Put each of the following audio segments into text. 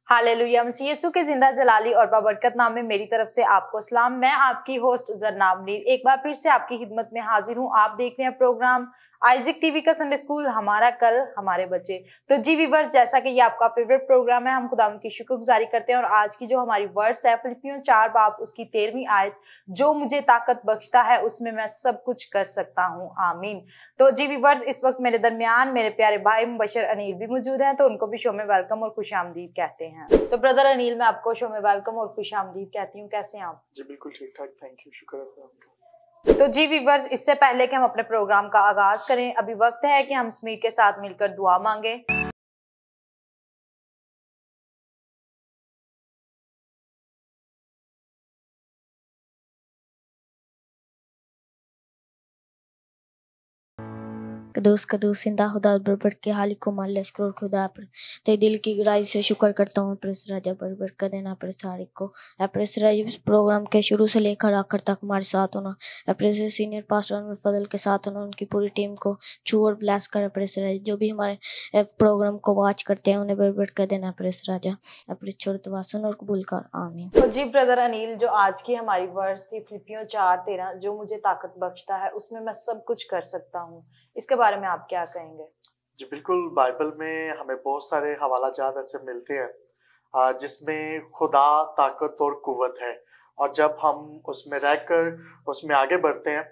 Hallelujah. मसीह यीशु के जिंदा जलाली और बाबरकत नाम में मेरी तरफ से आपको सलाम। मैं आपकी होस्ट जरनाब नीर एक बार फिर से आपकी खिदमत में हाजिर हूँ। आप देख रहे हैं प्रोग्राम आइजक टीवी का संडे स्कूल, हमारा कल हमारे बच्चे। तो जी व्यूअर्स, जैसा कि ये आपका फेवरेट प्रोग्राम है, हम खुदावंद की शुक्रगुजारी करते हैं। और आज की जो हमारी वर्ड्स है फिलिपियों 4 बाब उसकी 13वीं आयत, जो मुझे ताकत बख्शता है उसमें मैं सब कुछ कर सकता हूँ, आमीन। तो जी व्यूअर्स, इस वक्त मेरे दरमियान मेरे प्यारे भाई मुबशर अनिल भी मौजूद हैं, तो उनको भी शो में वेलकम और खुशामदीद कहते हैं। तो ब्रदर अनिल, मैं आपको शो में वेलकम और खुशामदीद कहती हूँ। कैसे हैं आप? जी बिल्कुल ठीक ठाक, थैंक यू, शुक्र है आपका। तो जी व्यूअर्स, इससे पहले कि हम अपने प्रोग्राम का आगाज करें, अभी वक्त है कि हम समीर के साथ मिलकर दुआ मांगे। कदूस कदूस जिंदा खुदा बरबर के हालिक को मान लश्कर खुदा पर ते दिल की गहराई से शुक्र करता हूँ प्रेस राजा बरबर का देना प्रेस हारिक को प्रेस राजा इस प्रोग्राम के शुरू से लेकर आखिर तक हमारे साथ होना, प्रेस सीनियर पास्टर अनवर फजल के साथ होना, उनकी पूरी टीम को छू और ब्लेस कर प्रेस राजा। जो भी हमारे प्रोग्राम को वॉच करते हैं उन्हें बरबर का देना प्रेस राजा अपने छोड़ दुआ सुन और कबूल कर, आमीन। तो जी ब्रदर अनिल, जो आज की हमारी वर्ड्स थी फिलिपियों 4:13, जो मुझे ताकत बख्शता है उसमें मैं सब कुछ कर सकता हूँ, इसके बारे में आप क्या कहेंगे? जी बिल्कुल, बाइबल में हमें बहुत सारे हवाला जात ऐसे मिलते हैं जिसमें खुदा ताकत और कुव्वत है, और जब हम उसमें रहकर उसमें आगे बढ़ते हैं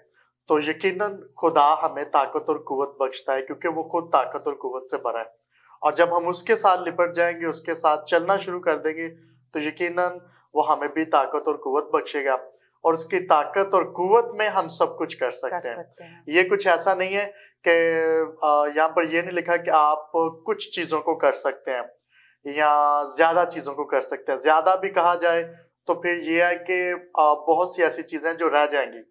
तो यकीनन खुदा हमें ताकत और कुव्वत बख्शता है, क्योंकि वो खुद ताकत और कुव्वत से भरा है। और जब हम उसके साथ लिपट जाएंगे, उसके साथ चलना शुरू कर देंगे, तो यकीनन वो हमें भी ताकत और कुव्वत बख्शेगा, और उसकी ताकत और कुव्वत में हम सब कुछ कर सकते हैं। ये कुछ ऐसा नहीं है कि यहाँ पर ये नहीं लिखा कि आप कुछ चीजों को कर सकते हैं या ज्यादा चीजों को कर सकते हैं। ज्यादा भी कहा जाए तो फिर ये है कि बहुत सी ऐसी चीजें जो रह जाएंगी,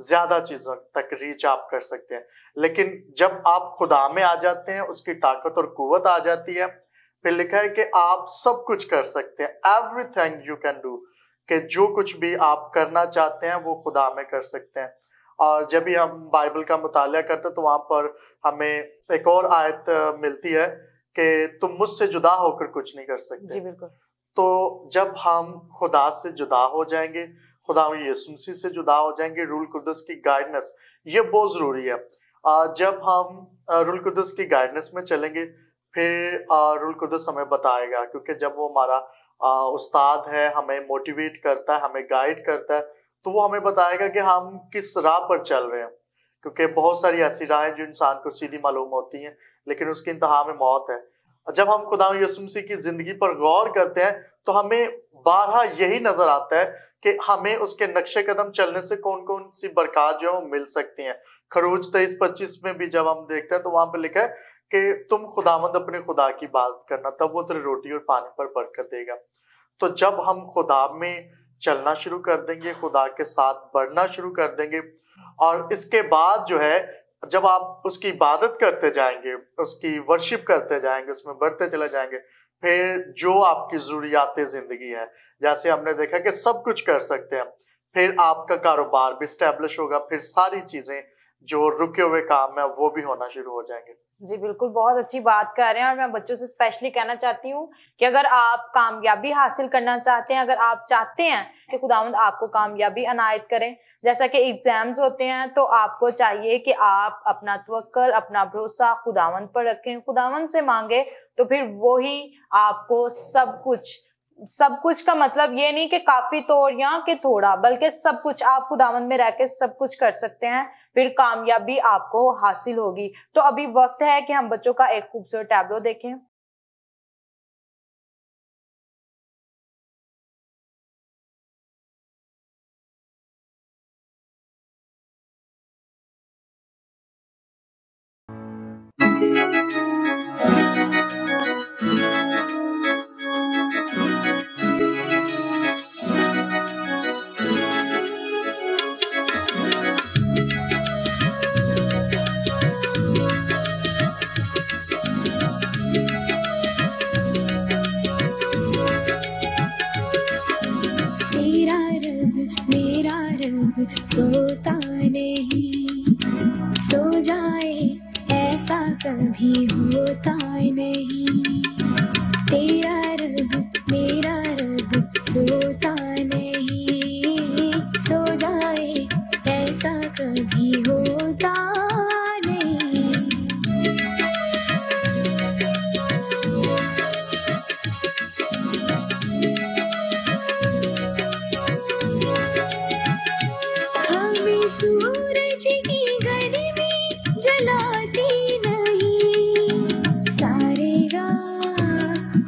ज्यादा चीजों तक रीच आप कर सकते हैं। लेकिन जब आप खुदा में आ जाते हैं, उसकी ताकत और कुव्वत आ जाती है, फिर लिखा है कि आप सब कुछ कर सकते हैं, एवरीथिंग यू कैन डू, कि जो कुछ भी आप करना चाहते हैं वो खुदा में कर सकते हैं। और जब भी हम बाइबल का मुताला करते हैं तो वहां पर हमें एक और आयत मिलती है कि तुम मुझसे जुदा होकर कुछ नहीं कर सकते। जी बिल्कुल। तो जब हम खुदा से जुदा हो जाएंगे, खुदा यीशु मसीह से जुदा हो जाएंगे, रूल कुदस की गाइडेंस, ये बहुत जरूरी है। जब हम रूल कुदस की गाइडेंस में चलेंगे, फिर रूल कुदस हमें बताएगा, क्योंकि जब वो हमारा उस्ताद है, हमें मोटिवेट करता है, हमें गाइड करता है, तो वो हमें बताएगा कि हम किस राह पर चल रहे हैं। क्योंकि बहुत सारी ऐसी राहें जो इंसान को सीधी मालूम होती हैं, लेकिन उसकी इंतहा में मौत है। जब हम खुदा यीशु मसीह की जिंदगी पर गौर करते हैं तो हमें बारहा यही नजर आता है कि हमें उसके नक्शे कदम चलने से कौन कौन सी बरकत जो है मिल सकती हैं। खरूज 23:25 में भी जब हम देखते हैं तो वहां पर लिखा है कि तुम खुदावंद अपने खुदा की बात करना, तब वो तेरे रोटी और पानी पर बरकत देगा। तो जब हम खुदा में चलना शुरू कर देंगे, खुदा के साथ बढ़ना शुरू कर देंगे, और इसके बाद जो है जब आप उसकी इबादत करते जाएंगे, उसकी वर्शिप करते जाएंगे, उसमें बढ़ते चले जाएंगे, फिर जो आपकी जरूरियात जिंदगी है, जैसे हमने देखा कि सब कुछ कर सकते हैं, फिर आपका कारोबार भी स्टैब्लिश होगा, फिर सारी चीजें जो रुके हुए काम है वो भी होना शुरू हो जाएंगे। जी बिल्कुल, बहुत अच्छी बात कर रहे हैं। और मैं बच्चों से स्पेशली कहना चाहती हूँ कि अगर आप कामयाबी हासिल करना चाहते हैं, अगर आप चाहते हैं कि खुदावंद आपको कामयाबी अनायत करें, जैसा कि एग्जाम्स होते हैं, तो आपको चाहिए कि आप अपना तवक्कल, अपना भरोसा खुदावंद पर रखें, खुदावंद से मांगे, तो फिर वो ही आपको सब कुछ का मतलब ये नहीं कि काफी तोड़ या कि थोड़ा, बल्कि सब कुछ आप खुदावंद में रह के सब कुछ कर सकते हैं, फिर कामयाबी आपको हासिल होगी। तो अभी वक्त है कि हम बच्चों का एक खूबसूरत टैबलो देखें। सोता नहीं, सो जाए ऐसा कभी होता नहीं। तेरा रब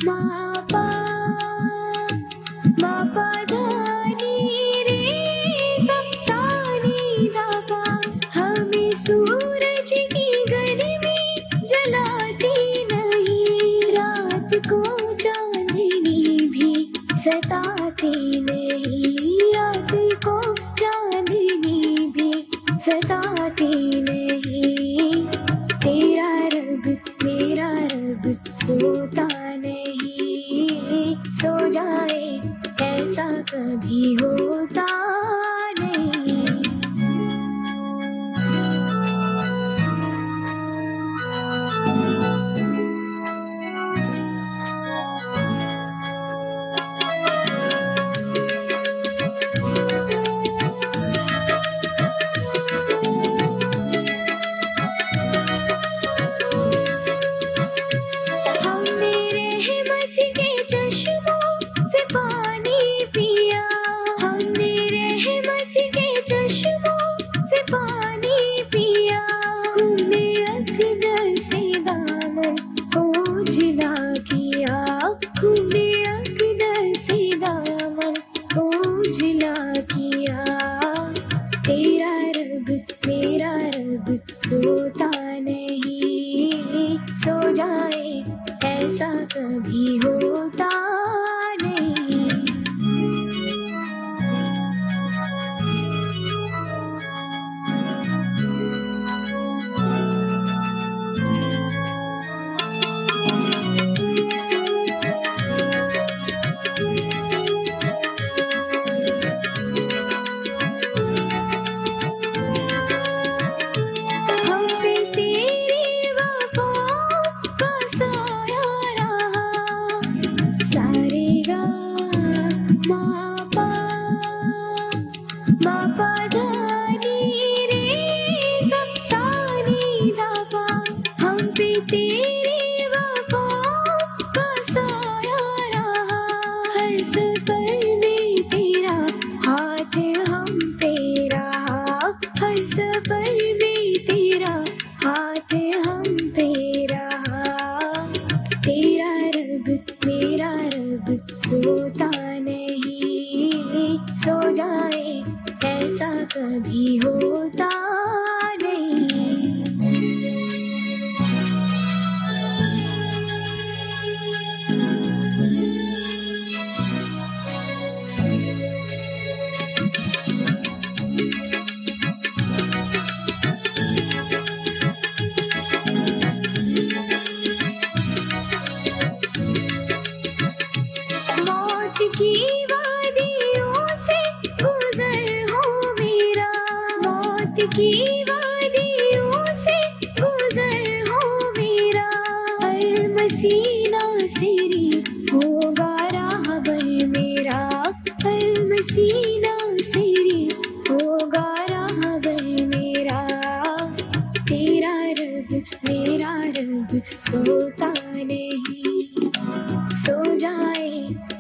मा पा धा नी रे सा सा नी धा पा। हमें सूरज की गर्मी जलाती नहीं, रात को चांदनी भी सताती नहीं, रात को चांदनी भी सताती नहीं। तेरा रब मेरा रब सोता नहीं, सो जाए ऐसा कभी होता नहीं। हमने रहमत के चश्मों से पानी पिया, हमने रहमत के चश्मों से पानी पिया। खूने अक़दर से दामन को उजला किया, खूने अक़दर से दामन को उजला किया। तेरा रब मेरा रब सोता नहीं, सो जाए ऐसा कभी होता नहीं। हम पे तेरी वफ़ाओं का साया रहा, सारे गा मा पा धा नी रे सा सा नी धा पा। हम पे तेरी वफ़ाओं का साया रहा, हर सफर में तेरा हाथ हम पे रहा, हर सफर में तेरा हाथ हम पे रहा। तेरा रब मेरा रब सोता नहीं, सो जाए ऐसा कभी होता नहीं। मौत की वादियों से गुजर हो मेरा, मौत की वादियों से गुजर हो मेरा। अलमसीना सिरी होगा राहबर मेरा, अलमसीना सिरी होगा राहबर मेरा। तेरा रब मेरा रब सोता नहीं, सो जाए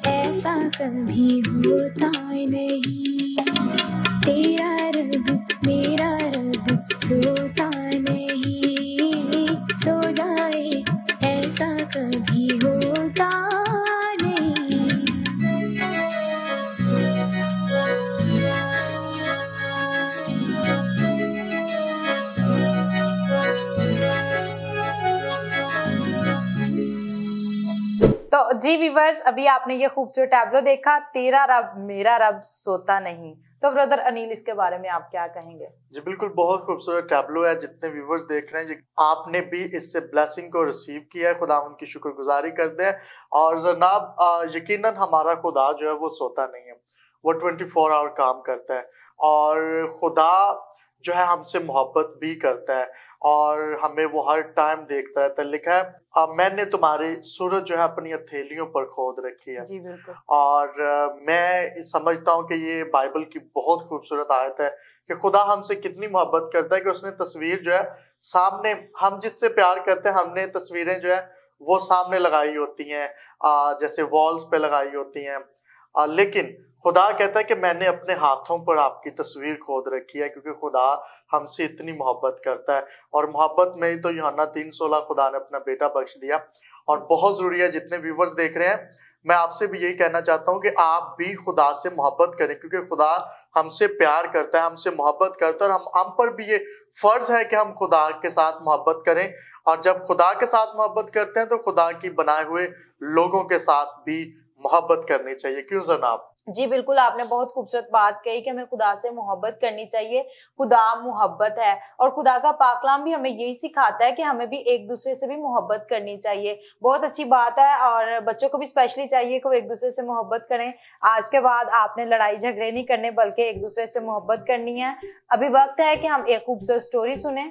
ऐसा कभी होता नहीं। तेरा रब मेरा रब सोता नहीं, सो जाए ऐसा कभी होता नहीं। तो जी व्यूअर्स, अभी आपने ये खूबसूरत टैब्लो देखा, तेरा रब मेरा रब सोता नहीं। तो ब्रदर अनिल, इसके बारे में आप क्या कहेंगे? जी बिल्कुल, बहुत खूबसूरत टैब्लो है। जितने व्यूवर्स देख रहे हैं, आपने भी इससे ब्लेसिंग को रिसीव किया है, खुदा उनकी शुक्रगुजारी करते हैं। और जनाब, यकीनन हमारा खुदा जो है वो सोता नहीं है, वो 24 आवर काम करता है। और खुदा जो है हमसे मोहब्बत भी करता है और हमें वो हर टाइम देखता है। तो लिखा है, मैंने तुम्हारी सूरत जो है अपनी हथेलियों पर खोद रखी है। जी बिल्कुल। और मैं समझता हूँ कि ये बाइबल की बहुत खूबसूरत आयत है कि खुदा हमसे कितनी मोहब्बत करता है कि उसने तस्वीर जो है सामने, हम जिससे प्यार करते हैं, हमने तस्वीरें जो है वो सामने लगाई होती हैं, जैसे वॉल्स पे लगाई होती हैं। लेकिन खुदा कहता है कि मैंने अपने हाथों पर आपकी तस्वीर खोद रखी है, क्योंकि खुदा हमसे इतनी मोहब्बत करता है। और मोहब्बत में ही तो यूहन्ना 3:16 खुदा ने अपना बेटा बख्श दिया। और बहुत जरूरी है। जितने व्यूवर्स देख रहे हैं, मैं आपसे भी यही कहना चाहता हूँ कि आप भी खुदा से मोहब्बत करें, क्योंकि खुदा हमसे प्यार करता है, हमसे मोहब्बत करता है, और हम पर भी ये फर्ज है कि हम खुदा के साथ मोहब्बत करें। और जब खुदा के साथ मोहब्बत करते हैं तो खुदा की बनाए हुए लोगों के साथ भी मोहब्बत करनी चाहिए। क्यों जनाब? जी बिल्कुल, आपने बहुत खूबसूरत बात कही कि हमें खुदा से मोहब्बत करनी चाहिए। खुदा मोहब्बत है और खुदा का पाकलाम भी हमें यही सिखाता है कि हमें भी एक दूसरे से भी मोहब्बत करनी चाहिए। बहुत अच्छी बात है और बच्चों को भी स्पेशली चाहिए कि वो एक दूसरे से मोहब्बत करें। आज के बाद आपने लड़ाई झगड़े नहीं करने बल्कि एक दूसरे से मोहब्बत करनी है। अभी वक्त है कि हम एक खूबसूरत स्टोरी सुने।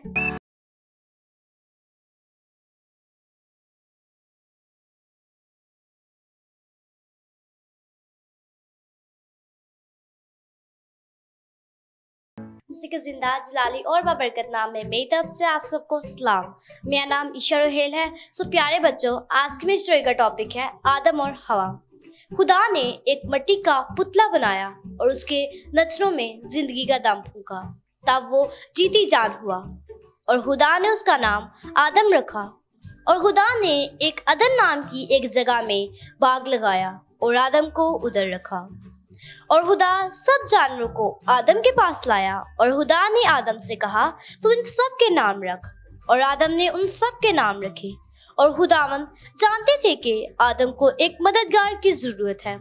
मुझसे जिंदा जलाली और बाबरकत नाम है, मेरी तरफ से आप सबको सलाम। मेरा नाम ईशा रोहेल है। सो प्यारे बच्चों, आज की मेरी स्टोरी का टॉपिक है आदम और हवा। खुदा ने एक मिट्टी का पुतला बनाया और उसके नथनों में जिंदगी का दम फूंका, तब वो जीती जान हुआ और खुदा ने उसका नाम आदम रखा। और खुदा ने एक अदन नाम की एक जगह में बाग लगाया और आदम को उधर रखा। और खुदा सब जानवरों को आदम के पास लाया और खुदा ने आदम से कहा, तू इन सब के नाम रख। और आदम ने उन सब के नाम रखे। और खुदावन जानते थे कि आदम को एक मददगार की जरूरत है,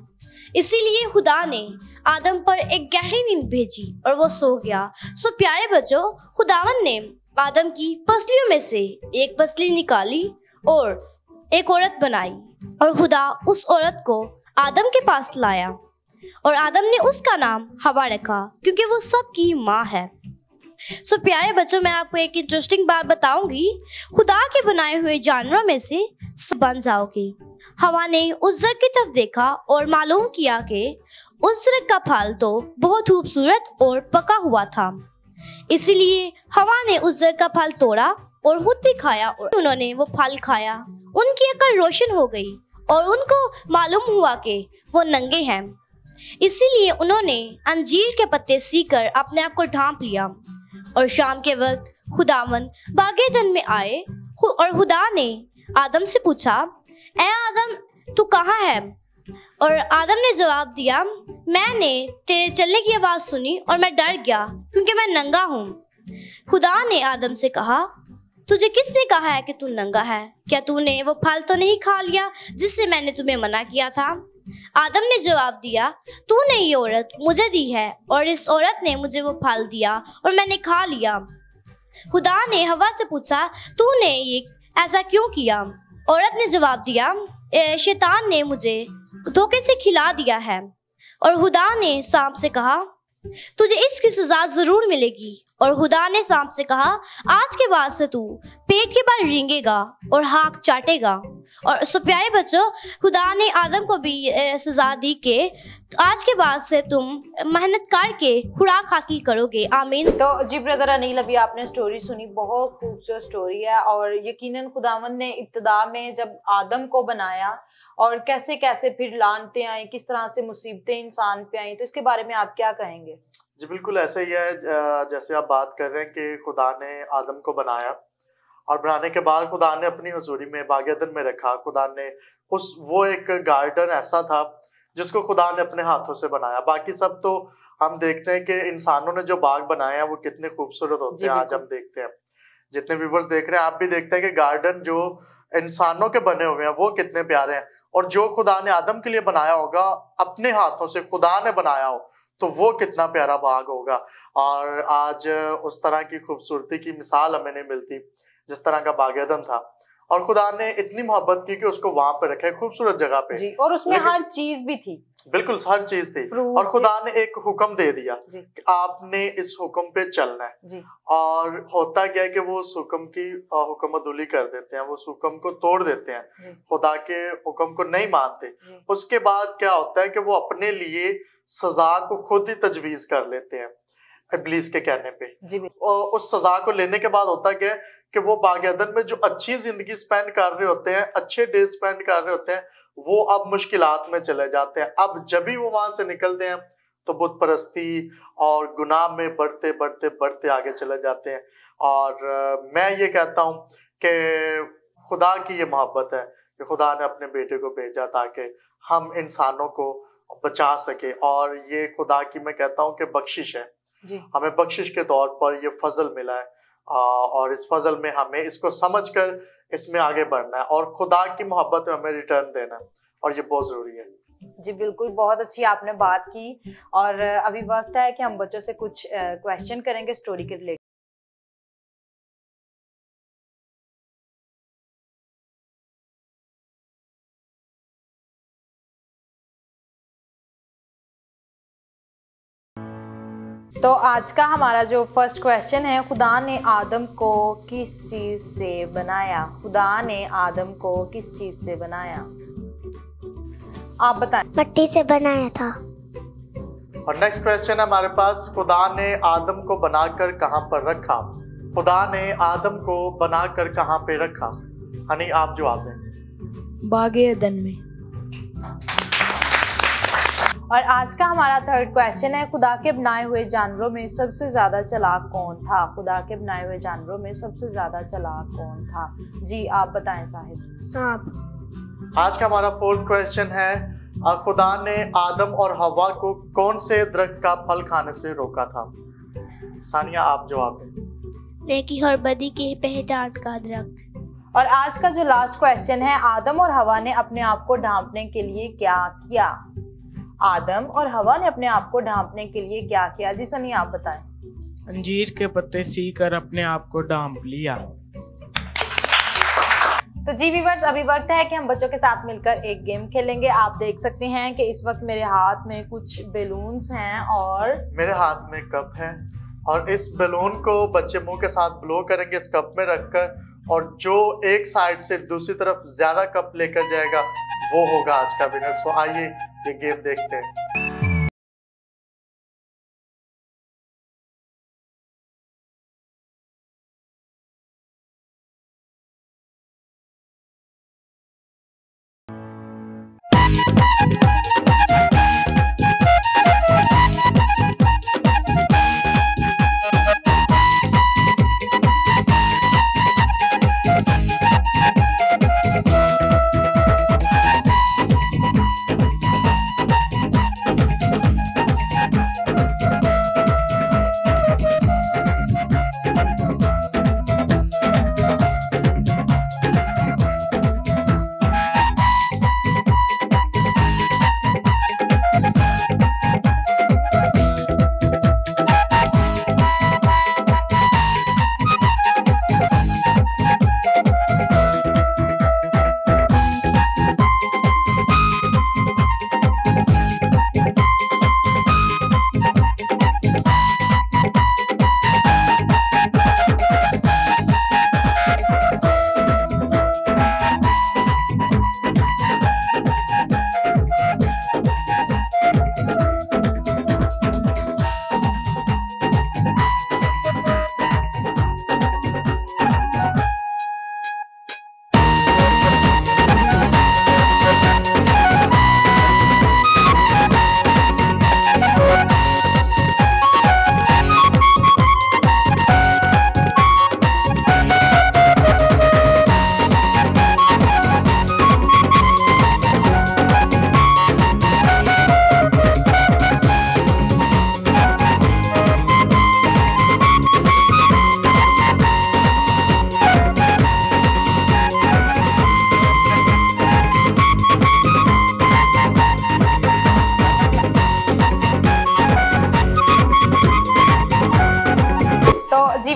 इसीलिए खुदा ने आदम पर एक गहरी नींद भेजी और वो सो गया। सो प्यारे बच्चों, खुदावन ने आदम की पसलियों में से एक पसली निकाली और एक औरत बनाई और खुदा उस औरत को आदम के पास लाया और आदम ने उसका नाम हवा रखा, क्योंकि वो सबकी माँ है। सो प्यारे बच्चों, मैं आपको एक इंटरेस्टिंग बात बताऊंगी। खुदा के बनाए हुए जानवरों में से सब बन जाओगे। हवा ने उस दरख्त की तरफ देखा और मालूम किया कि उस दरख्त का फल तो बहुत खूबसूरत और पका हुआ था, इसीलिए हवा ने उस दरख्त का फल तोड़ा और खुद भी खाया। और उन्होंने वो फल खाया, उनकी अकल रोशन हो गई और उनको मालूम हुआ कि वो नंगे हैं, इसीलिए उन्होंने अंजीर के पत्ते सीकर अपने आप को ढांप लिया। और शाम के वक्त खुदावन बागेदन में आए और खुदा ने आदम से पूछा, ऐ आदम, तू कहाँ है? और आदम ने जवाब दिया, मैंने तेरे चलने की आवाज सुनी और मैं डर गया क्योंकि मैं नंगा हूँ। खुदा ने आदम से कहा, तुझे किसने कहा है कि तू नंगा है? क्या तूने वो फल तो नहीं खा लिया जिससे मैंने तुम्हें मना किया था? आदम ने जवाब दिया, तूने ये औरत मुझे दी है और इस औरत ने मुझे वो फल दिया और मैंने खा लिया। खुदा ने हवा से पूछा, तूने ये ऐसा क्यों किया? औरत ने जवाब दिया, शैतान ने मुझे धोखे से खिला दिया है। और खुदा ने सांप से कहा, तुझे इसकी सजा जरूर मिलेगी। और खुदा ने सांप से कहा, आज के बाद से तू पेट के बाल रेंगेगा और हाथ चाटेगा। और सो प्यारे बच्चों, खुदा ने आदम को भी सजा दी कि आज के बाद से तुम मेहनत करके खुराक हासिल करोगे। आमीन। तो जी ब्रदर अनिल, अभी आपने स्टोरी सुनी, बहुत खूबसूरत स्टोरी है। और यकीनन खुदावंद ने इब्तिदा में जब आदम को बनाया और कैसे कैसे फिर लानतें आई, किस तरह से मुसीबतें इंसान पे आई, तो इसके बारे में आप क्या कहेंगे? जी बिल्कुल ऐसे ही है। जैसे आप बात कर रहे हैं कि खुदा ने आदम को बनाया और बनाने के बाद खुदा ने अपनी हुजूरी में बागेदन में रखा। खुदा ने वो एक गार्डन ऐसा था जिसको खुदा ने अपने हाथों से बनाया। बाकी सब तो हम देखते हैं कि इंसानों ने जो बाग बनाए हैं वो कितने खूबसूरत होते हैं। आज हम देखते हैं, जितने व्यूवर्स देख रहे हैं आप भी देखते हैं कि गार्डन जो इंसानों के बने हुए हैं वो कितने प्यारे हैं। और जो खुदा ने आदम के लिए बनाया होगा, अपने हाथों से खुदा ने बनाया हो, तो वो कितना प्यारा बाग होगा। और आज उस तरह की खूबसूरती की मिसाल हमें नहीं मिलती जिस तरह का बागेदन था। और खुदा ने इतनी मोहब्बत की कि उसको वहां पे रखे, खूबसूरत जगह पे जी। और उसमें हर चीज भी थी, बिल्कुल हर चीज थी। और खुदा ने एक हुक्म दे दिया कि आपने इस हुक्म पे चलना है जी। और होता क्या है कि वो उस हुक्म की हुक्मतुली कर देते हैं, वो उस हुक्म को तोड़ देते हैं, खुदा के हुक्म को नहीं मानते। उसके बाद क्या होता है कि वो अपने लिए सजा को खुद ही तजवीज कर लेते हैं इब्लीस के कहने पे जी। और उस सजा को लेने के बाद होता क्या है कि वो बागेदन में जो अच्छी जिंदगी स्पेंड कर रहे होते हैं, अच्छे डे स्पेंड कर रहे होते हैं, वो अब मुश्किलात में चले जाते हैं। अब जब भी वो वहां से निकलते हैं तो बुत परस्ती और गुनाह में बढ़ते बढ़ते बढ़ते आगे चले जाते हैं। और मैं ये कहता हूँ कि खुदा की ये मोहब्बत है कि कि खुदा ने अपने बेटे को भेजा ताकि हम इंसानों को बचा सके। और ये खुदा की मैं कहता हूँ कि बख्शिश है जी। हमें बख्शिश के तौर पर ये फजल मिला है और इस फजल में हमें इसको समझकर इसमें आगे बढ़ना है और खुदा की मोहब्बत में हमें रिटर्न देना है और ये बहुत जरूरी है। जी बिल्कुल, बहुत अच्छी आपने बात की। और अभी वक्त है कि हम बच्चों से कुछ क्वेश्चन करेंगे स्टोरी के रिलेटेड। तो आज का हमारा जो फर्स्ट क्वेश्चन है, खुदा ने आदम को किस चीज से बनाया? खुदा ने आदम को किस चीज से बनाया? आप बताएं। मिट्टी से बनाया था। और नेक्स्ट क्वेश्चन है हमारे पास, खुदा ने आदम को बनाकर कहाँ पर रखा? खुदा ने आदम को बनाकर कहाँ पे रखा? हनी आप जवाब दें। बागे अदन में। और आज का हमारा थर्ड क्वेश्चन है, खुदा के बनाए हुए जानवरों में सबसे ज्यादा चालाक कौन था? खुदा के बनाए हुए जानवरों में सबसे ज्यादा चालाक कौन था? जी आप बताएं साहिब। सांप। आज का हमारा फोर्थ क्वेश्चन है, खुदा ने आदम और हवा को कौन से दरख्त का फल खाने से रोका था? सानिया आप जवाब दें। नेकी और बदी की पहचान का दरख्त। और आज का जो लास्ट क्वेश्चन है, आदम और हवा ने अपने आप को ढांपने के लिए क्या किया? आदम और हवा ने अपने आप को ढांपने के लिए क्या किया? जी सनी आप बताएं। अंजीर के पत्ते सीकर अपने आप को ढांप लिया। तो जी व्यूअर्स, अभी वक्त है कि हम बच्चों के साथ मिलकर एक गेम खेलेंगे। आप देख सकते हैं कि इस वक्त मेरे हाथ में कुछ बैलून्स हैं और मेरे हाथ में कप है और इस बैलून को बच्चे मुंह के साथ ब्लो करेंगे इस कप में रखकर, और जो एक साइड से दूसरी तरफ ज्यादा कप लेकर जाएगा वो होगा आज का विनर। सो आइए ये गेम देखते हैं।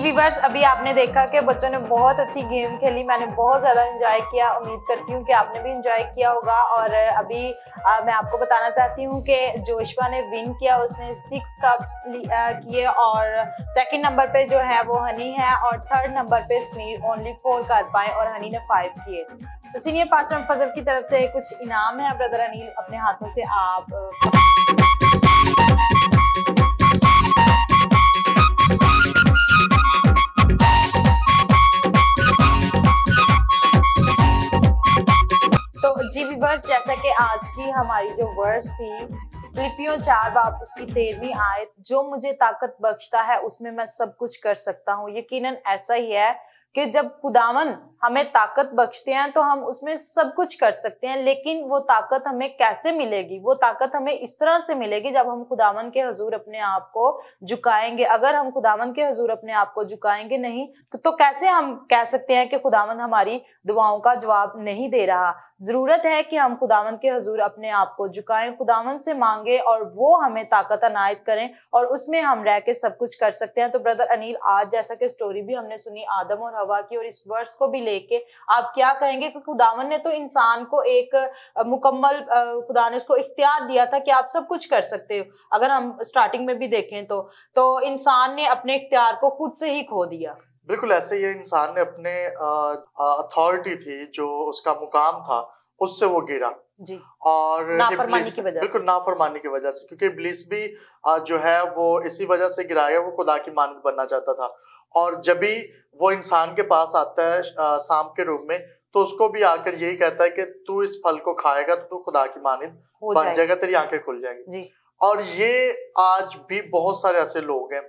व्यूअर्स, अभी आपने देखा कि बच्चों ने बहुत अच्छी गेम खेली। मैंने बहुत ज़्यादा एंजॉय किया। उम्मीद करती हूँ कि आपने भी एंजॉय किया होगा। और अभी मैं आपको बताना चाहती हूँ कि जोशुआ ने विन किया, उसने 6 कप्स किए और सेकंड नंबर पे जो है वो हनी है और थर्ड नंबर पे समीर ओनली 4 कर पाए और हनी ने 5 किए। तो सीनियर पास्टर फजल की तरफ से कुछ इनाम है, ब्रदर अनिल अपने हाथों से आप जी व्यूअर्स, जैसा कि आज की हमारी जो वर्स थी फिलिपियों 4 बाब उसकी 13वीं आयत, जो मुझे ताकत बख्शता है उसमें मैं सब कुछ कर सकता हूँ। यकीनन ऐसा ही है कि जब खुदावन हमें ताकत बख्शते हैं तो हम उसमें सब कुछ कर सकते हैं, लेकिन वो ताकत हमें कैसे मिलेगी? वो ताकत हमें इस तरह से मिलेगी जब हम खुदावन के हुजूर अपने आप को झुकाएंगे। अगर हम खुदावन के हुजूर अपने आप को झुकाएंगे नहीं तो कैसे हम कह सकते हैं कि खुदावन हमारी दुआओं का जवाब नहीं दे रहा? जरूरत है कि हम खुदावन के हुजूर अपने आप को झुकाएं, खुदावन से मांगे और वो हमें ताकत अनायत करें और उसमें हम रह के सब कुछ कर सकते हैं। तो ब्रदर अनिल, आज जैसा कि स्टोरी भी हमने सुनी आदम और हवा की, और इस वर्स को भी लेके आप क्या कहेंगे कि खुदावन ने तो इंसान को एक मुकम्मल खुदा ने उसको इख्तियार दिया था कि आप सब कुछ कर सकते हो। अगर हम स्टार्टिंग में भी देखें तो इंसान ने अपने इख्तियार को खुद से ही खो दिया। बिल्कुल ऐसे ही इंसान ने अपने अथॉरिटी थी, जो उसका मुकाम था, उससे वो गिरा जी, और नाफरमानी की वजह से। बिल्कुल नाफरमानी की वजह से, क्योंकि इब्लीस भी जो है वो इसी वजह से गिरा है, वो खुदा की मानद बनना चाहता था। और जब भी वो इंसान के पास आता है सांप के रूप में, तो उसको भी आकर यही कहता है कि तू इस फल को खाएगा तो तू खुदा की मानद बन जाएगा, तेरी आंखें खुल जाएंगी जी। और ये आज भी बहुत सारे ऐसे लोग हैं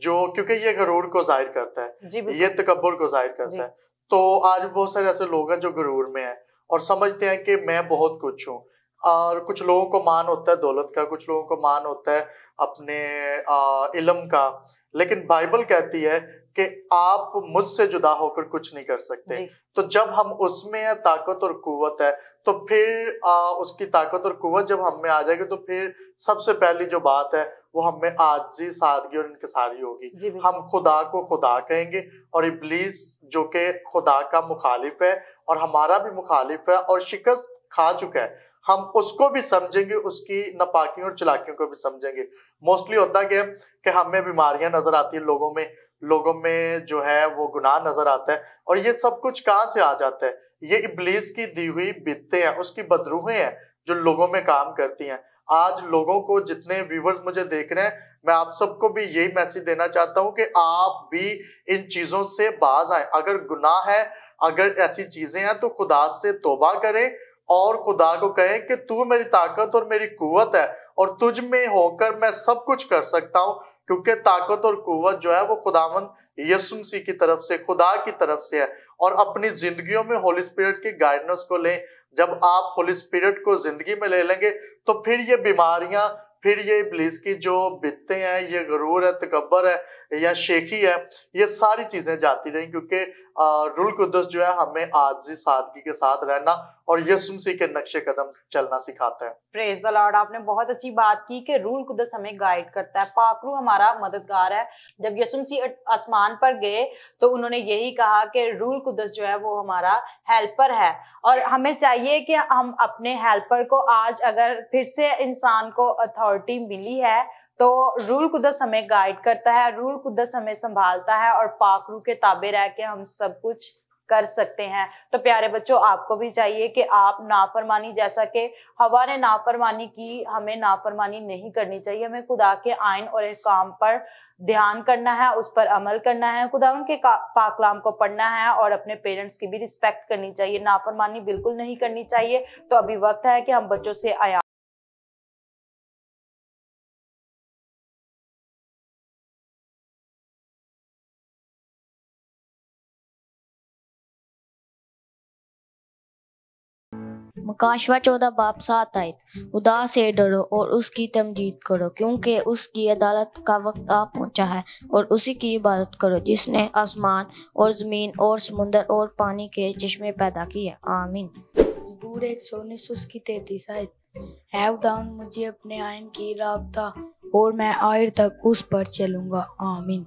जो, क्योंकि ये गरूर को जाहिर करता है, ये तकब्बुर को जाहिर करता है, तो आज बहुत सारे ऐसे लोग हैं जो गरूर में हैं और समझते हैं कि मैं बहुत कुछ हूँ। और कुछ लोगों को मान होता है दौलत का, कुछ लोगों को मान होता है अपने इल्म का, लेकिन बाइबल कहती है कि आप मुझसे जुदा होकर कुछ नहीं कर सकते। तो जब हम उसमें है ताकत और कुव्वत है, तो फिर उसकी ताकत और कुव्वत जब हम में आ जाएगी, तो फिर सबसे पहली जो बात है वो हमें आजी, सादगी और इनकिसारी होगी। हम खुदा को खुदा कहेंगे और इब्लीस जो कि खुदा का मुखालिफ है और हमारा भी मुखालिफ है और शिकस्त खा चुका है, हम उसको भी समझेंगे, उसकी नापाकियों और चलाकियों को भी समझेंगे। मोस्टली होता क्या है कि हमें बीमारियां नजर आती है, लोगों में जो है वो गुनाह नजर आता है, और ये सब कुछ कहाँ से आ जाता है? ये इब्लीस की दी हुई बित्तें हैं, उसकी बदरूहें हैं जो लोगों में काम करती हैं। आज लोगों को, जितने व्यूवर्स मुझे देख रहे हैं, मैं आप सबको भी यही मैसेज देना चाहता हूं कि आप भी इन चीजों से बाज आए। अगर गुनाह है, अगर ऐसी चीजें हैं, तो खुदा से तौबा करें और खुदा को कहें कि तू मेरी ताकत और मेरी कुव्वत है और तुझ में होकर मैं सब कुछ कर सकता हूं, क्योंकि ताकत और कुव्वत जो है वो खुदावंद यीशु मसीह की तरफ से, खुदा की तरफ से है। और अपनी जिंदगियों में होली स्पिरिट की गाइडेंस को लें। जब आप होली स्पिरिट को जिंदगी में ले लेंगे, तो फिर ये बीमारियां, फिर ये इब्लीस की जो बित्तें हैं, ये गरूर है, तकब्बर है या शेखी है, ये सारी चीजें जाती रही, क्योंकि रूल कुद्दस जो है हमें आजी, सादगी के साथ रहना और यीशु मसीह के नक्शे कदम चलना सिखाता है। Praise the Lord. आपने बहुत अच्छी बात की कि रूल कुद्दस हमें गाइड करता है, पाक रूह हमारा मददगार है। जब यीशु मसीह आसमान पर गए तो उन्होंने यही कहा कि रूल कुद्दस जो है वो हमारा हेल्पर है, और हमें चाहिए कि हम अपने हेल्पर को, आज अगर फिर से इंसान को अथॉरिटी मिली है, तो रूल कुद्दस हमें गाइड करता है, रूल कुद्दस हमें संभालता है और पाक रूह के ताबे रह के हम सब कुछ कर सकते हैं। तो प्यारे बच्चों, आपको भी चाहिए कि आप नाफरमानी, जैसा कि हवा ने नाफरमानी की, हमें नाफरमानी नहीं करनी चाहिए। हमें खुदा के आइन और अहकाम पर ध्यान करना है, उस पर अमल करना है, खुदा उनके पाक कलाम को पढ़ना है और अपने पेरेंट्स की भी रिस्पेक्ट करनी चाहिए। नाफरमानी बिल्कुल नहीं करनी चाहिए। तो अभी वक्त है कि हम बच्चों से आया मुकाशवा 14 बाब 7 आयत। खुदा से डरो और उसकी तमजीद करो, क्योंकि उसकी अदालत का वक्त आ पहुंचा है, और उसी की इबादत करो जिसने आसमान और ज़मीन और समुंदर और पानी के चश्मे पैदा किए। आमीन। ज़बूर 119 उसकी 33 आयत। है खुदावंद मुझे अपने आइन की राह बता और मैं आखिर तक उस पर चलूंगा। आमीन।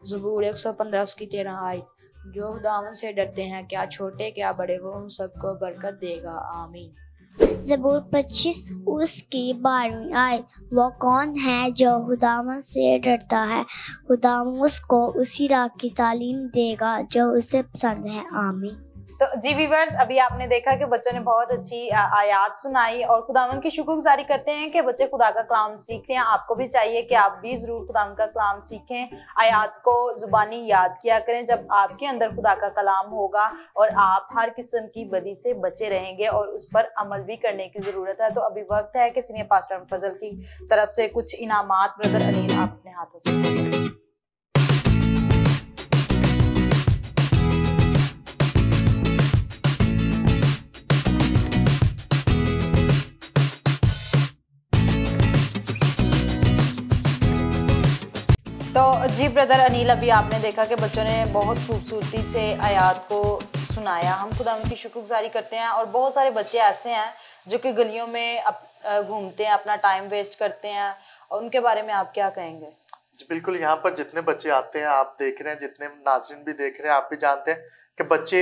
ज़बूर 115 उसकी 13 आयत। जो खुदावंद से डरते हैं, क्या छोटे क्या बड़े, वो उन सबको बरकत देगा। आमीन। ज़बूर 25 उसकी 12वीं आयत। वो कौन है जो खुदावंद से डरता है, खुदावंद उसको उसी राह की तालीम देगा जो उसे पसंद है। आमीन। तो जी व्यूअर्स, अभी आपने देखा कि बच्चों ने बहुत अच्छी आयात सुनाई और खुदावंद की शुक्रगुजारी करते हैं कि बच्चे खुदा का कलाम सीख रहे हैं। आपको भी चाहिए कि आप भी जरूर खुदावंद का कलाम सीखें, आयात को जुबानी याद किया करें। जब आपके अंदर खुदा का कलाम होगा और आप हर किस्म की बदी से बचे रहेंगे और उस पर अमल भी करने की जरूरत है। तो अभी वक्त है कि सीनियर पास्टर फजल की तरफ से कुछ इनामात ब्रदर अनिल आप अपने हाथों से। जी ब्रदर अनिल, अभी आपने देखा कि बच्चों ने बहुत खूबसूरती से आयात को सुनाया। हम खुदा उनकी शुक्रगुजारी करते हैं। और बहुत सारे बच्चे ऐसे हैं जो कि गलियों में घूमते हैं, अपना टाइम वेस्ट करते हैं, और उनके बारे में आप क्या कहेंगे? जी बिल्कुल, यहाँ पर जितने बच्चे आते हैं, आप देख रहे हैं, जितने नाज़रीन भी देख रहे हैं, आप भी जानते हैं कि बच्चे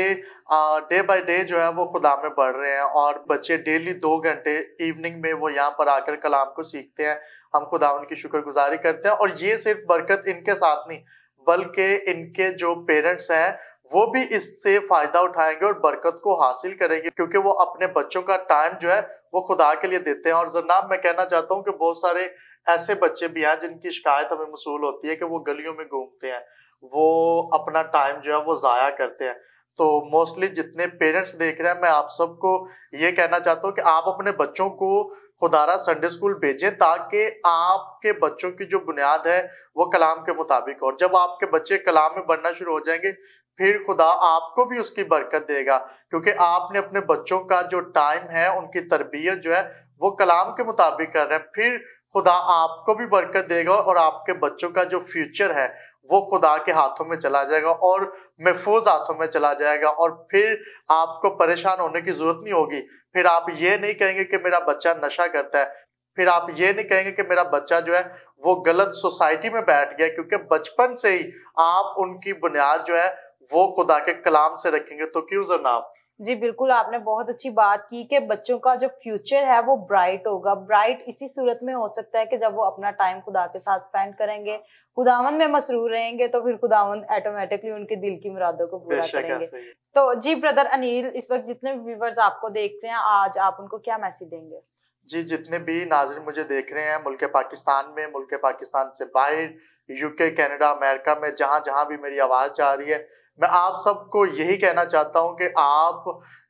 डे बाय डे जो है वो खुदा में बढ़ रहे हैं। और बच्चे डेली 2 घंटे इवनिंग में वो यहाँ पर आकर कलाम को सीखते हैं। हम खुदा उनकी शुक्रगुजारी करते हैं। और ये सिर्फ बरकत इनके साथ नहीं, बल्कि इनके जो पेरेंट्स हैं वो भी इससे फायदा उठाएंगे और बरकत को हासिल करेंगे, क्योंकि वो अपने बच्चों का टाइम जो है वो खुदा के लिए देते हैं। और जनाब, मैं कहना चाहता हूँ कि बहुत सारे ऐसे बच्चे भी हैं जिनकी शिकायत हमें मसूल होती है कि वो गलियों में घूमते हैं, वो अपना टाइम जो है वो जाया करते हैं। तो मोस्टली जितने पेरेंट्स देख रहे हैं, मैं आप सबको ये कहना चाहता हूँ कि आप अपने बच्चों को खुदारा संडे स्कूल भेजें, ताकि आपके बच्चों की जो बुनियाद है वो कलाम के मुताबिक हो। और जब आपके बच्चे कलाम में बढ़ना शुरू हो जाएंगे, फिर खुदा आपको भी उसकी बरकत देगा, क्योंकि आपने अपने बच्चों का जो टाइम है, उनकी तरबियत जो है वो कलाम के मुताबिक कर रहे हैं। फिर खुदा आपको भी बरकत देगा और आपके बच्चों का जो फ्यूचर है वो खुदा के हाथों में चला जाएगा और महफूज हाथों में चला जाएगा। और फिर आपको परेशान होने की जरूरत नहीं होगी। फिर आप ये नहीं कहेंगे कि मेरा बच्चा नशा करता है, फिर आप ये नहीं कहेंगे कि मेरा बच्चा जो है वो गलत सोसाइटी में बैठ गया, क्योंकि बचपन से ही आप उनकी बुनियाद जो है वो खुदा के कलाम से रखेंगे। तो क्यों जनाब? जी बिल्कुल, आपने बहुत अच्छी बात की कि बच्चों का जो फ्यूचर है वो ब्राइट होगा। ब्राइट इसी सूरत में हो सकता है कि जब वो अपना टाइम खुदा के साथ स्पेंड करेंगे, खुदावंद में मसरूर रहेंगे, तो फिर खुदावंद ऑटोमेटिकली उनके दिल की मुरादों को पूरा करेंगे। तो जी ब्रदर अनिल, इस वक्त जितने व्यूअर्स आपको देख रहे हैं, आज आप उनको क्या मैसेज देंगे? जी, जितने भी नाज़रीन मुझे देख रहे हैं मुल्क पाकिस्तान में, मुल्क पाकिस्तान से बाहर, यूके, कनाडा, अमेरिका में, जहां जहां भी मेरी आवाज जा रही है, मैं आप सबको यही कहना चाहता हूं कि आप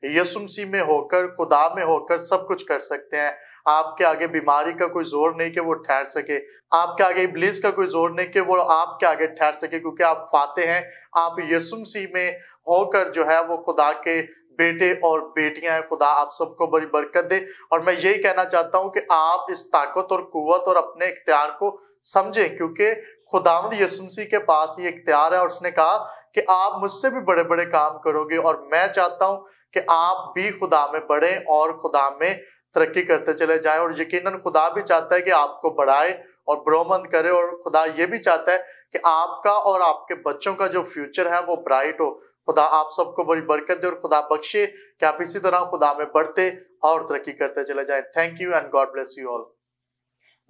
यीशु मसीह में होकर, खुदा में होकर सब कुछ कर सकते हैं। आपके आगे बीमारी का कोई जोर नहीं कि वो ठहर सके, आपके आगे इब्लीस का कोई जोर नहीं कि वो आपके आगे ठहर सके, क्योंकि आप फाते हैं। आप यीशु मसीह में होकर जो है वो खुदा के बेटे और बेटियां हैं। खुदा आप सबको बड़ी बरकत दे। और मैं यही कहना चाहता हूं कि आप इस ताकत और कुव्वत और अपने इख्तियार को समझें, क्योंकि खुदावंद यीशु मसीह के पास ये इख्तियार है और उसने कहा कि आप मुझसे भी बड़े बड़े काम करोगे। और मैं चाहता हूं कि आप भी खुदा में बढ़ें और खुदा में तरक्की करते चले जाएं। और यकीनन खुदा भी चाहता है कि आपको बढ़ाए और बरोमंद करे। और खुदा ये भी चाहता है कि आपका और आपके बच्चों का जो फ्यूचर है वो ब्राइट हो। खुदा आप सबको बड़ी बरकत दे और खुदा बख्शे कि आप इसी तरह खुदा में बढ़ते और तरक्की करते चले जाएं। Thank you and God bless you all.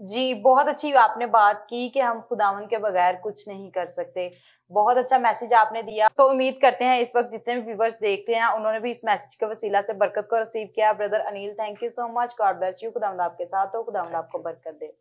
जी, बहुत अच्छी आपने बात की कि हम खुदावन के बगैर कुछ नहीं कर सकते। बहुत अच्छा मैसेज आपने दिया। तो उम्मीद करते हैं इस वक्त जितने भी व्यूअर्स देख रहे हैं उन्होंने भी इस मैसेज के वसीला से बरकत को रिसीव किया। Brother Anil, thank you so much. God bless you. खुदावंद आपके साथ हो, खुदावंद आपको बरकत दे।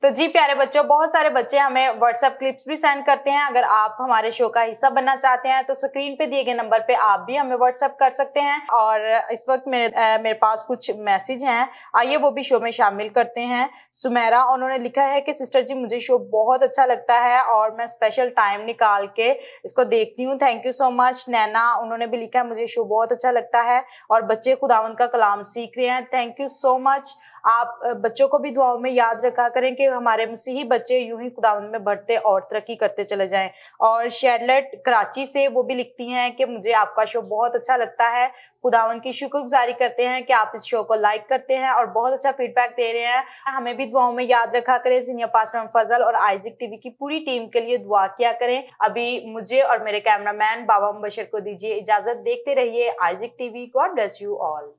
तो जी प्यारे बच्चों, बहुत सारे बच्चे हमें व्हाट्सएप क्लिप्स भी सेंड करते हैं। अगर आप हमारे शो का हिस्सा बनना चाहते हैं तो स्क्रीन पे दिए गए नंबर पे आप भी हमें व्हाट्सएप कर सकते हैं। और इस वक्त मेरे पास कुछ मैसेज हैं, आइए वो भी शो में शामिल करते हैं। सुमेरा, उन्होंने लिखा है कि सिस्टर जी मुझे शो बहुत अच्छा लगता है और मैं स्पेशल टाइम निकाल के इसको देखती हूँ। Thank you so much. Naina, उन्होंने भी लिखा है मुझे शो बहुत अच्छा लगता है और बच्चे खुदावंद का कलाम सीख रहे हैं। Thank you so much. आप बच्चों को भी दुआओं में याद रखा करें कि हमारे मसीही बच्चे यूं ही खुदावंद में बढ़ते और तरक्की करते चले जाएं। और शेरलेट कराची से वो भी लिखती हैं कि मुझे आपका शो बहुत अच्छा लगता है। खुदावंद की शुक्रगुजारी करते हैं कि आप इस शो को लाइक करते हैं और बहुत अच्छा फीडबैक दे रहे हैं। हमें भी दुआओं में याद रखा करें। सीनियर पास्टर फजल और आइजिक टीवी की पूरी टीम के लिए दुआ किया करें। अभी मुझे और मेरे कैमरामैन बाबा मुबशर को दीजिए इजाजत। देखते रहिए आइजिक TV. God bless you all.